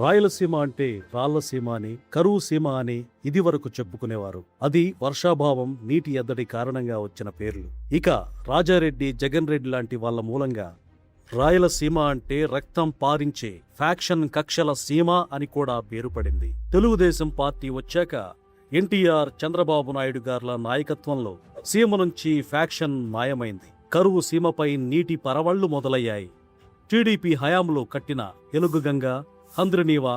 రాయలసీమ అంటే రాళ్లసీమ అని, కరువు సీమ అని ఇదివరకు చెప్పుకునేవారు. అది వర్షాభావం, నీటి ఎద్దడి కారణంగా వచ్చిన పేర్లు. ఇక రాజారెడ్డి, జగన్ రెడ్డి లాంటి వాళ్ల మూలంగా రాయలసీమ అంటే రక్తం పారించే ఫ్యాక్షన్ కక్షల సీమ అని కూడా పేరు పడింది. తెలుగుదేశం పార్టీ వచ్చాక ఎన్టీఆర్, చంద్రబాబు నాయుడు గార్ల నాయకత్వంలో సీమ నుంచి ఫ్యాక్షన్ మాయమైంది. కరువు సీమపై నీటి పరవళ్లు మొదలయ్యాయి. టీడీపీ హయాంలో కట్టిన ఎలుగుగంగ, హంద్రినీవా,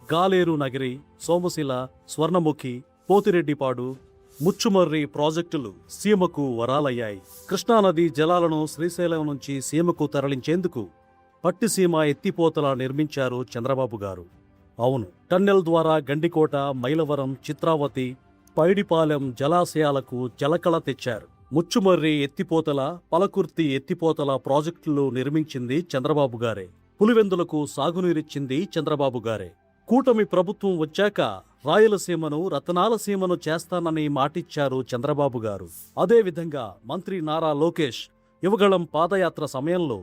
గాలేరు నగరి, సోమశిల, స్వర్ణముఖి, పోతిరెడ్డిపాడు, ముచ్చుమర్రి ప్రాజెక్టులు సీమకు వరాలయ్యాయి. కృష్ణానది జలాలను శ్రీశైలం నుంచి సీమకు తరలించేందుకు పట్టిసీమ ఎత్తిపోతల నిర్మించారు చంద్రబాబు గారు. అవును, టన్నెల్ ద్వారా గండికోట, మైలవరం, చిత్రావతి, పైడిపాలెం జలాశయాలకు జలకళ తెచ్చారు. ముచ్చుమర్రి ఎత్తిపోతల, పలకుర్తి ఎత్తిపోతల ప్రాజెక్టులు నిర్మించింది చంద్రబాబు గారే. పులివెందులకు సాగునీరిచ్చింది చంద్రబాబు గారే. కూటమి ప్రభుత్వం వచ్చాక రాయలసీమను రతనాల సీమను చేస్తానని మాటిచ్చారు చంద్రబాబు గారు. అదేవిధంగా మంత్రి నారా లోకేష్ యువగళం పాదయాత్ర సమయంలో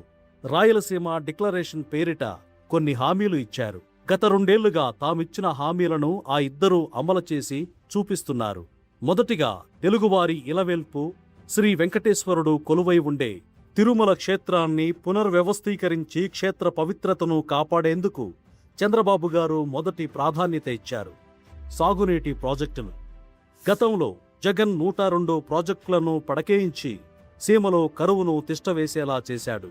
రాయలసీమ డిక్లరేషన్ పేరిట కొన్ని హామీలు ఇచ్చారు. గత 2 ఏళ్లుగా తామిచ్చిన హామీలను ఆ ఇద్దరూ అమలు చేసి చూపిస్తున్నారు. మొదటిగా తెలుగువారి ఇలవెల్పు శ్రీ వెంకటేశ్వరుడు కొలువై ఉండే తిరుమల క్షేత్రాన్ని పునర్వ్యవస్థీకరించి క్షేత్ర పవిత్రతను కాపాడేందుకు చంద్రబాబు గారు మొదటి ప్రాధాన్యత ఇచ్చారు. సాగునీటి ప్రాజెక్టులు. గతంలో జగన్ 102 ప్రాజెక్టులను పడకేయించి సీమలో కరువును తిష్టవేసేలా చేశాడు.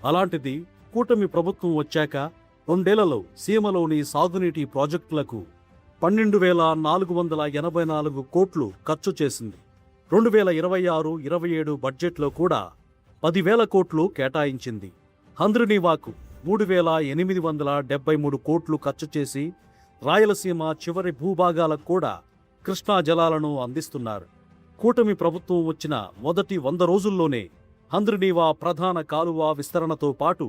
అలాంటిది కూటమి ప్రభుత్వం వచ్చాక 2 ఏళ్లలో సీమలోని సాగునీటి ప్రాజెక్టులకు 12,484 కోట్లు ఖర్చు చేసింది. 2026-27 బడ్జెట్లో కూడా 10,000 కోట్లు కేటాయించింది. హంద్రినీవాకు 3,873 కోట్లు ఖర్చు చేసి రాయలసీమ చివరి భూభాగాలకు కూడా కృష్ణా జలాలను అందిస్తున్నారు. కూటమి ప్రభుత్వం వచ్చిన మొదటి 100 రోజుల్లోనే హంద్రినీవా ప్రధాన కాలువ విస్తరణతో పాటు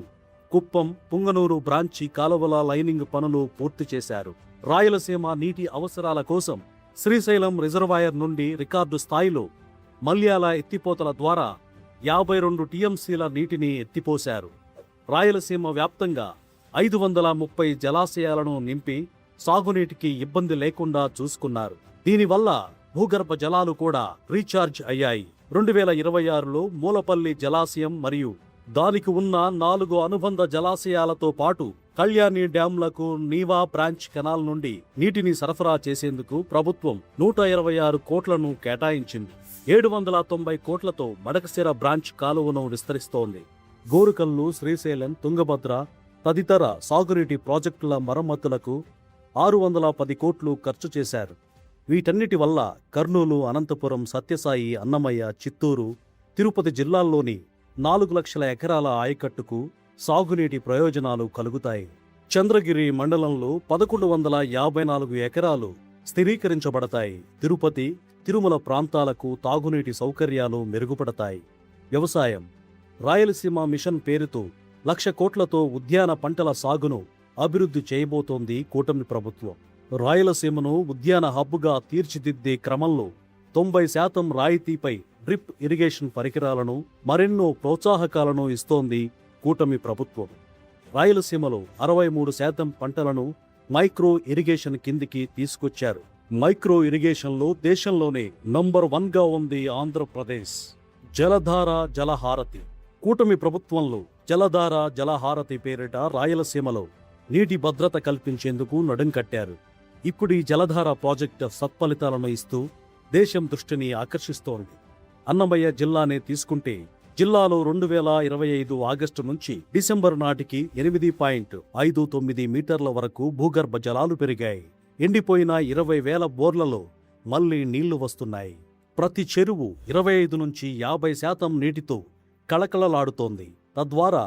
కుప్పం, పుంగనూరు బ్రాంచి కాలువల లైనింగ్ పనులు పూర్తి చేశారు. రాయలసీమ నీటి అవసరాల కోసం శ్రీశైలం రిజర్వాయర్ నుండి రికార్డు స్థాయిలో మల్యాల ఎత్తిపోతల ద్వారా 52 టీఎంసీల నీటిని ఎత్తిపోశారు. రాయలసీమ వ్యాప్తంగా 530 జలాశయాలను నింపి సాగునీటికి ఇబ్బంది లేకుండా చూసుకున్నారు. దీనివల్ల భూగర్భ జలాలు కూడా రీఛార్జ్ అయ్యాయి. 2026లో మూలపల్లి జలాశయం మరియు దానికి ఉన్న 4 అనుబంధ జలాశయాలతో పాటు కళ్యాణి డ్యాంలకు నీవా బ్రాంచ్ కెనాల్ నుండి నీటిని సరఫరా చేసేందుకు ప్రభుత్వం 126 కోట్లను కేటాయించింది. 790 కోట్లతో మడకశిర బ్రాంచ్ కాలువను విస్తరిస్తోంది. గోరుకల్లు, శ్రీశైలం, తుంగభద్ర తదితర సాగునీటి ప్రాజెక్టుల మరమ్మతులకు 610 కోట్లు ఖర్చు చేశారు. వీటన్నిటి వల్ల కర్నూలు, అనంతపురం, సత్యసాయి, అన్నమయ్య, చిత్తూరు, తిరుపతి జిల్లాల్లోని 4 లక్షల ఎకరాల ఆయకట్టుకు సాగునీటి ప్రయోజనాలు కలుగుతాయి. చంద్రగిరి మండలంలో 1154 ఎకరాలు స్థిరీకరించబడతాయి. తిరుపతి, తిరుమల ప్రాంతాలకు తాగునీటి సౌకర్యాలు మెరుగుపడతాయి. వ్యవసాయం. రాయలసీమ మిషన్ పేరుతో 1,00,000 కోట్లతో ఉద్యాన పంటల సాగును అభివృద్ధి చేయబోతోంది కూటమి ప్రభుత్వం. రాయలసీమను ఉద్యాన హబ్బుగా తీర్చిదిద్దే క్రమంలో 90% రాయితీపై డ్రిప్ ఇరిగేషన్ పరికరాలను, మరెన్నో ప్రోత్సాహకాలను ఇస్తోంది కూటమి ప్రభుత్వం. రాయలసీమలో 63% పంటలను మైక్రో ఇరిగేషన్ కిందికి తీసుకొచ్చారు. మైక్రో ఇరిగేషన్లో దేశంలోనే నంబర్ 1గా ఉంది ఆంధ్రప్రదేశ్. జలధార, జలహారతి. కూటమి ప్రభుత్వంలో జలధార, జలహారతి పేరిట రాయలసీమలో నీటి భద్రత కల్పించేందుకు నడుం కట్టారు. ఇప్పుడు ఈ జలధార ప్రాజెక్టు సత్ఫలితాలను ఇస్తూ దేశం దృష్టిని ఆకర్షిస్తోంది. అన్నమయ్య జిల్లానే తీసుకుంటే జిల్లాలో 2025 ఆగస్టు నుంచి డిసెంబర్ నాటికి 8.59 మీటర్ల వరకు భూగర్భ జలాలు పెరిగాయి. ఎండిపోయిన 20,000 బోర్లలో మళ్లీ నీళ్లు వస్తున్నాయి. ప్రతి చెరువు 25 నుంచి 50% నీటితో కళకళలాడుతోంది. తద్వారా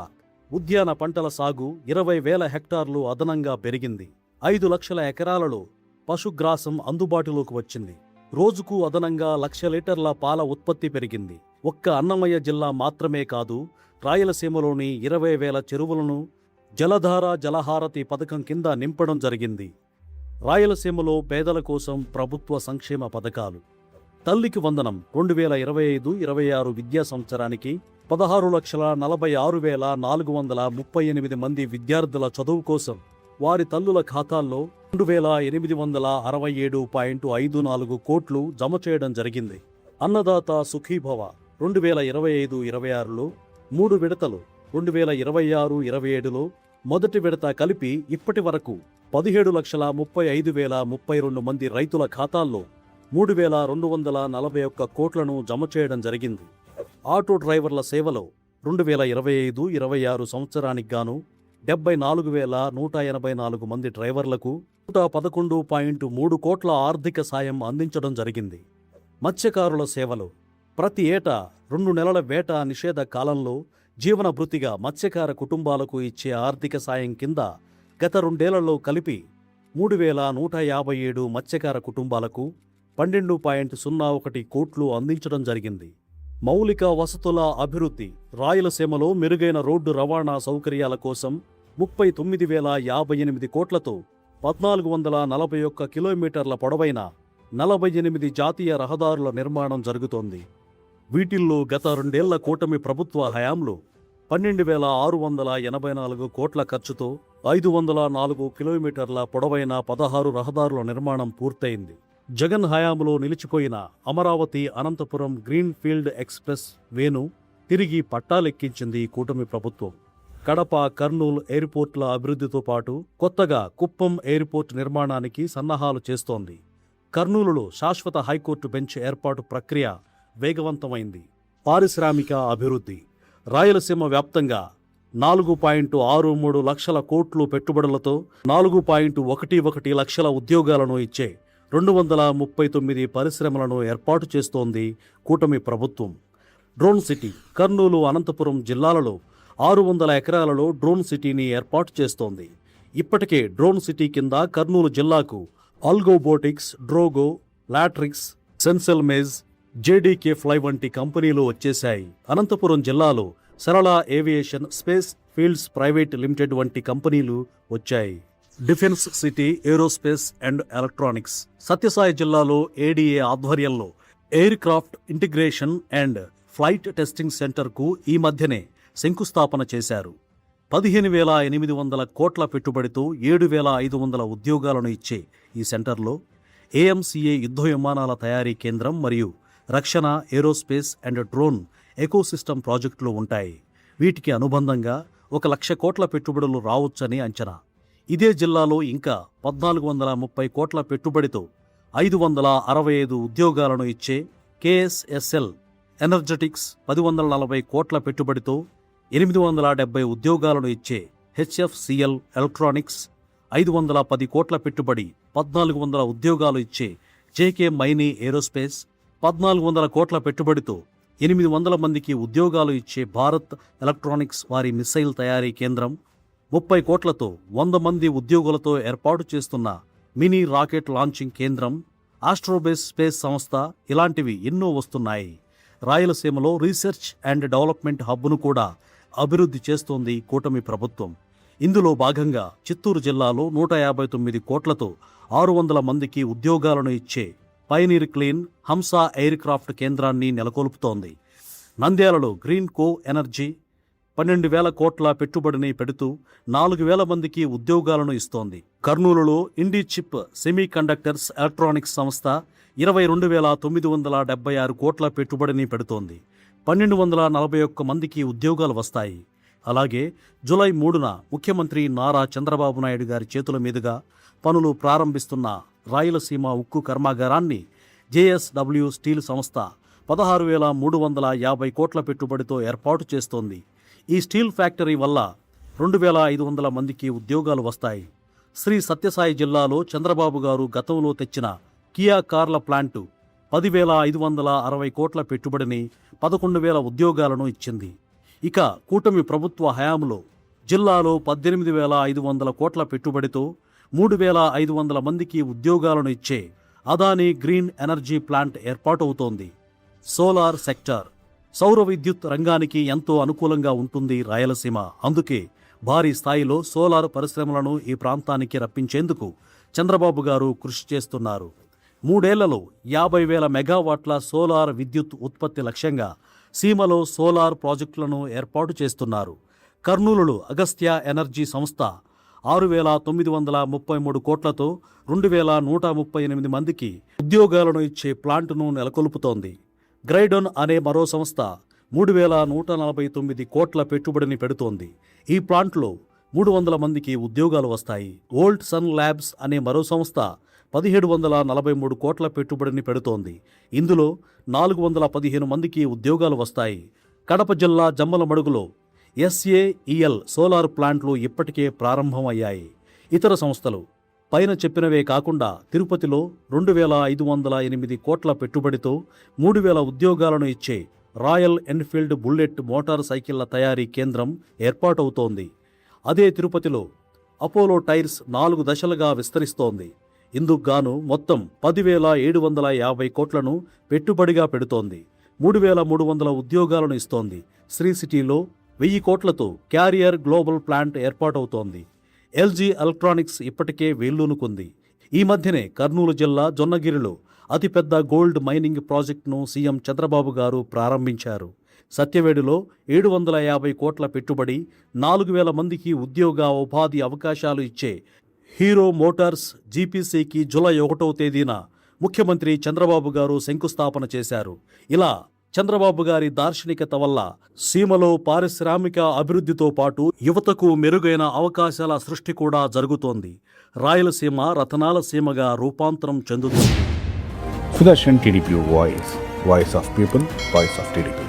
ఉద్యాన పంటల సాగు 20,000 హెక్టార్లు అదనంగా పెరిగింది. 5 లక్షల ఎకరాలలో పశుగ్రాసం అందుబాటులోకి వచ్చింది. రోజుకు అదనంగా 1,00,000 లీటర్ల పాల ఉత్పత్తి పెరిగింది. ఒక్క అన్నమయ్య జిల్లా మాత్రమే కాదు, రాయలసీమలోని 20,000 చెరువులను జలధార, జలహారతి పథకం కింద నింపడం జరిగింది. రాయలసీమలో పేదల కోసం ప్రభుత్వ సంక్షేమ పథకాలు. తల్లికి వందనం 2025-26 విద్యా సంవత్సరానికి 16,46,438 మంది విద్యార్థుల చదువు కోసం వారి తల్లుల ఖాతాల్లో 2,867.54 కోట్లు జమ చేయడం జరిగింది. అన్నదాత సుఖీభవ 2025-26లో 3 విడతలు, 2026-27లో మొదటి విడత కలిపి ఇప్పటి వరకు 17,35,032 మంది రైతుల ఖాతాల్లో 3,241 కోట్లను జమ చేయడం జరిగింది. ఆటో డ్రైవర్ల సేవలో 2025-26 సంవత్సరానికి గాను 74,184 మంది డ్రైవర్లకు 111.3 కోట్ల ఆర్థిక సాయం అందించడం జరిగింది. మత్స్యకారుల సేవలో ప్రతి ఏటా 2 నెలల వేట నిషేధ కాలంలో జీవన భృతిగా మత్స్యకార కుటుంబాలకు ఇచ్చే ఆర్థిక సాయం కింద గత 2 ఏళ్లలో కలిపి 3,157 మత్స్యకార కుటుంబాలకు 12.01 కోట్లు అందించడం జరిగింది. మౌలిక వసతుల అభివృద్ధి రాయలసీమలో మెరుగైన రోడ్డు రవాణా సౌకర్యాల కోసం 39,058 కోట్లతో 1,441 కిలోమీటర్ల పొడవైన 48 జాతీయ రహదారుల నిర్మాణం జరుగుతోంది. వీటిల్లో గత 2 ఏళ్ల కూటమి ప్రభుత్వ హయాంలో 12,684 కోట్ల ఖర్చుతో 504 కిలోమీటర్ల పొడవైన 16 రహదారుల నిర్మాణం పూర్తయింది. జగన్ హయాంలో నిలిచిపోయిన Amaravati Anantapur green field express వేను తిరిగి పట్టాలెక్కించింది కూటమి ప్రభుత్వం. కడప, కర్నూలు ఎయిర్పోర్ట్ల అభివృద్ధితో పాటు కొత్తగా కుప్పం ఎయిర్పోర్ట్ నిర్మాణానికి సన్నాహాలు చేస్తోంది. కర్నూలులో శాశ్వత హైకోర్టు బెంచ్ ఏర్పాటు ప్రక్రియ వేగవంతమైంది. పారిశ్రామిక అభివృద్ధి రాయలసీమ వ్యాప్తంగా 4.63 లక్షల కోట్లు పెట్టుబడులతో 4.11 లక్షల ఉద్యోగాలను ఇచ్చే 239 పరిశ్రమలను ఏర్పాటు చేస్తోంది కూటమి ప్రభుత్వం. డ్రోన్ సిటీ కర్నూలు, అనంతపురం జిల్లాలలో 600 ఎకరాలలో డ్రోన్ సిటీని ఏర్పాటు చేస్తోంది. ఇప్పటికే డ్రోన్ సిటీ కింద కర్నూలు జిల్లాకు ఆల్గోబోటిక్స్, డ్రోగో, లాట్రిక్స్, సెన్సెల్ మేజ్, జేడీకే ఫ్లై వంటి కంపెనీలు వచ్చేశాయి. అనంతపురం జిల్లాలో Sarala aviation, space fields private limited వంటి కంపెనీలు వచ్చాయి. Defence city, aerospace and electronics Sathya Sai జిల్లాలో ఏడీఏ ఆధ్వర్యంలో aircraft integration and flight testing సెంటర్కు ఈ మధ్యనే శంకుస్థాపన చేశారు. 15,800 కోట్ల పెట్టుబడితో 7,500 ఉద్యోగాలను ఇచ్చే ఈ సెంటర్లో ఏఎంసీఏ యుద్ధ విమానాల తయారీ కేంద్రం మరియు రక్షణ, ఏరోస్పేస్ అండ్ డ్రోన్ ఎకోసిస్టమ్ ప్రాజెక్టులు ఉంటాయి. వీటికి అనుబంధంగా 1,00,000 కోట్ల పెట్టుబడులు రావచ్చని అంచనా. ఇదే జిల్లాలో ఇంకా 1,430 కోట్ల పెట్టుబడితో 565 ఉద్యోగాలను ఇచ్చే కేఎస్ఎస్ఎల్ ఎనర్జెటిక్స్, 1,140 కోట్ల పెట్టుబడితో 870 ఉద్యోగాలను ఇచ్చే హెచ్ఎఫ్సిఎల్ ఎలక్ట్రానిక్స్, 510 కోట్ల పెట్టుబడి 1,400 ఉద్యోగాలు ఇచ్చే జేకే మైనీ ఏరోస్పేస్, 1,400 కోట్ల పెట్టుబడితో 800 మందికి ఉద్యోగాలు ఇచ్చే భారత్ ఎలక్ట్రానిక్స్ వారి మిస్సైల్ తయారీ కేంద్రం, 30 కోట్లతో 100 మంది ఉద్యోగులతో ఏర్పాటు చేస్తున్న మినీ రాకెట్ లాంచింగ్ కేంద్రం, ఆస్ట్రోబేస్ స్పేస్ సంస్థ ఇలాంటివి ఎన్నో వస్తున్నాయి. రాయలసీమలో రీసెర్చ్ అండ్ డెవలప్మెంట్ హబ్ను కూడా అభివృద్ధి చేస్తోంది కూటమి ప్రభుత్వం. ఇందులో భాగంగా చిత్తూరు జిల్లాలో 159 కోట్లతో 600 మందికి ఉద్యోగాలను ఇచ్చే పైనీర్ క్లీన్ హంస ఎయిర్ క్రాఫ్ట్ కేంద్రాన్ని నెలకొల్పుతోంది. నంద్యాలలో గ్రీన్ కో ఎనర్జీ 12,000 కోట్ల పెట్టుబడిని పెడుతూ 4,000 మందికి ఉద్యోగాలను ఇస్తోంది. కర్నూలులో ఇండి చిప్ సెమీ కండక్టర్స్ ఎలక్ట్రానిక్స్ సంస్థ 22,976 కోట్ల పెట్టుబడిని పెడుతోంది. 1,241 మందికి ఉద్యోగాలు వస్తాయి. అలాగే జూలై 3న ముఖ్యమంత్రి నారా చంద్రబాబు నాయుడు గారి చేతుల మీదుగా పనులు ప్రారంభిస్తున్న రాయలసీమ ఉక్కు కర్మాగారాన్ని జేఎస్డబ్ల్యూ స్టీల్ సంస్థ 16,350 కోట్ల పెట్టుబడితో ఏర్పాటు చేస్తోంది. ఈ స్టీల్ ఫ్యాక్టరీ వల్ల 2,500 మందికి ఉద్యోగాలు వస్తాయి. శ్రీ సత్యసాయి జిల్లాలో చంద్రబాబు గారు గతంలో తెచ్చిన కియా కార్ల ప్లాంటు 10,560 కోట్ల పెట్టుబడిని 11,000 ఉద్యోగాలను ఇచ్చింది. ఇక కూటమి ప్రభుత్వ హయాంలో జిల్లాలో 18,500 కోట్ల పెట్టుబడితో 3,500 మందికి ఉద్యోగాలను ఇచ్చే అదానీ గ్రీన్ ఎనర్జీ ప్లాంట్ ఏర్పాటవుతోంది. సోలార్ సెక్టార్ సౌర విద్యుత్ రంగానికి ఎంతో అనుకూలంగా ఉంటుంది రాయలసీమ. అందుకే భారీ స్థాయిలో సోలార్ పరిశ్రమలను ఈ ప్రాంతానికి రప్పించేందుకు చంద్రబాబు గారు కృషి చేస్తున్నారు. 3 ఏళ్లలో 50,000 మెగావాట్ల సోలార్ విద్యుత్ ఉత్పత్తి లక్ష్యంగా సీమలో సోలార్ ప్రాజెక్టులను ఏర్పాటు చేస్తున్నారు. కర్నూలులో అగస్త్య ఎనర్జీ సంస్థ 6,933 కోట్లతో 2,138 మందికి ఉద్యోగాలను ఇచ్చే ప్లాంటును నెలకొల్పుతోంది. గ్రైడోన్ అనే మరో సంస్థ 3,149 కోట్ల పెట్టుబడిని పెడుతోంది. ఈ ప్లాంట్లో 300 మందికి ఉద్యోగాలు వస్తాయి. ఓల్డ్ సన్ ల్యాబ్స్ అనే మరో సంస్థ 1,743 కోట్ల పెట్టుబడిని పెడుతోంది. ఇందులో 415 మందికి ఉద్యోగాలు వస్తాయి. కడప జిల్లా జమ్మలమడుగులో SAEL సోలార్ ప్లాంట్లు ఇప్పటికే ప్రారంభమయ్యాయి. ఇతర సంస్థలు పైన చెప్పినవే కాకుండా తిరుపతిలో 2,508 కోట్ల పెట్టుబడితో 3,000 ఉద్యోగాలను ఇచ్చే రాయల్ ఎన్ఫీల్డ్ బుల్లెట్ మోటార్ సైకిళ్ల తయారీ కేంద్రం ఏర్పాటవుతోంది. అదే తిరుపతిలో అపోలో టైర్స్ 4 దశలుగా విస్తరిస్తోంది. ఇందుకుగాను మొత్తం 10,750 కోట్లను పెట్టుబడిగా పెడుతోంది. 3,300 ఉద్యోగాలను ఇస్తోంది. శ్రీ సిటీలో 1000 కోట్లతో క్యారియర్ గ్లోబల్ ప్లాంట్ ఏర్పాటవుతోంది. LG ఎలక్ట్రానిక్స్ ఇప్పటికే వేళ్లూనుకుంది. ఈ మధ్యనే కర్నూలు జిల్లా జొన్నగిరిలో అతిపెద్ద గోల్డ్ మైనింగ్ ప్రాజెక్టును సీఎం చంద్రబాబు గారు ప్రారంభించారు. సత్యవేడులో 750 కోట్ల పెట్టుబడి 4,000 మందికి ఉద్యోగ ఉపాధి అవకాశాలు ఇచ్చే హీరో మోటార్స్ GPCకి జూలై 1వ తేదీన ముఖ్యమంత్రి చంద్రబాబు గారు శంకుస్థాపన చేశారు. ఇలా చంద్రబాబు గారి దార్శనికత వల్ల సీమలో పారిశ్రామిక అభివృద్ధితో పాటు యువతకు మెరుగైన అవకాశాల సృష్టి కూడా జరుగుతోంది. రాయలసీమ రతనాల సీమగా రూపాంతరం చెందుతుంది. Sudarshan TDP Voice of People, Voice of TDP.